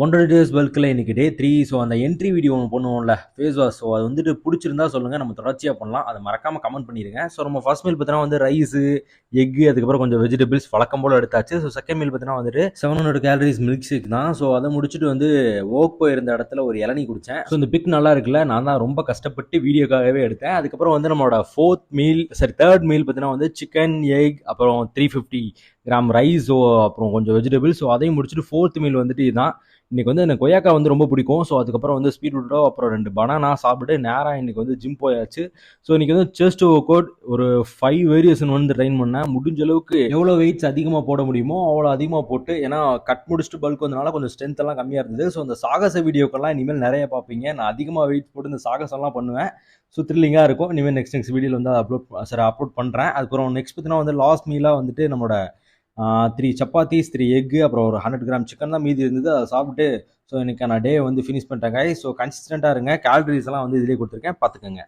100 days பல்கில் இன்றைக்கி டே 3. So அந்த entry video ஒன்று பண்ணுவோம்ல ஃபேஸ் வாஷ். ஸோ அது வந்துட்டு பிடிச்சிருந்தா சொல்லுங்கள், நம்ம தொடர்ச்சியாக பண்ணலாம். அதை மறக்காமல் கமெண்ட் பண்ணிடுங்க. ஸோ நம்ம ஃபர்ஸ்ட் மீல் பார்த்தீங்கன்னா வந்து ரைஸு, எக்கு, அதுக்கப்புறம் கொஞ்சம் வெஜிடபிள்ஸ் வழக்கம் போல் எடுத்தாச்சு. ஸோ செகண்ட் மீல் பார்த்தீங்கன்னா வந்துட்டு 700 கேலரிஸ் மில்க் ஷேக் தான். ஸோ அதை முடிச்சுட்டு வந்து ஓக் போயிருந்த இடத்துல ஒரு இளநீ குடித்தேன். ஸோ இந்த பிக் நல்லா இருக்குல்ல, நான் தான் ரொம்ப கஷ்டப்பட்டு வீடியோக்காகவே எடுத்தேன். அதுக்கப்புறம் வந்து நம்மளோட தேர்ட் மீல் பார்த்தீங்கன்னா வந்து சிக்கன், எக், அப்புறம் 350 கிராம் ரைஸ், ஸோ அப்புறம் கொஞ்சம் வெஜிடபிள்ஸ். ஸோ அதையும் முடிச்சுட்டு ஃபோர்த் மீல் வந்துட்டு இதுதான். இன்னைக்கு வந்து எனக்கு கொய்யாக்கா வந்து ரொம்ப பிடிக்கும். ஸோ அதுக்கப்புறம் வந்து ஸ்பீட் ரூட்டோ, அப்புறம் 2 பனானா சாப்பிட்டு நேராக இன்னைக்கு வந்து ஜிம் போயாச்சு. ஸோ இன்னைக்கு வந்து செஸ்ட் ஒர்க் அவுட் ஒரு 5 வேரியேஷன் வந்து ட்ரைன் பண்ணேன். முடிஞ்ச அளவுக்கு எவ்வளோ வெயிட்ஸ் அதிகமாக போட முடியுமோ அவ்வளோ அதிகமாக போட்டு, ஏன்னா கட் முடிச்சுட்டு பல்க் வந்தனால கொஞ்சம் ஸ்ட்ரென்த் எல்லாம் கம்மியாக இருந்தது. ஸோ அந்த சாகச வீடியோக்கெல்லாம் இனிமேல் நிறைய பார்ப்பீங்க. நான் அதிகமாக வெயிட் போட்டு இந்த சாகசம்லாம் பண்ணுவேன். ஸோ த்ரில்லிங்காக இருக்கும். இனிமேல் நெக்ஸ்ட் வீடியோவில் வந்து அப்லோட் பண்ணுறேன். அதுக்கப்புறம் நெக்ஸ்ட் பார்த்தீங்கன்னா வந்து லாஸ்ட் மீலாக வந்துட்டு நம்மளோட 3 சப்பாத்திஸ், 3 எக்கு, அப்புறம் ஒரு 100 கிராம் சிக்கன் தான் மீதி இருந்தது. அதை சாப்பிட்டு ஸோ இன்னைக்கான டே வந்து ஃபினிஷ் பண்ணிட்டேன். ஸோ கன்சிஸ்டண்ட்டாக இருங்க. கேலரிஸ் எல்லாம் வந்து இதிலே கொடுத்துருக்கேன், பார்த்துக்கோங்க.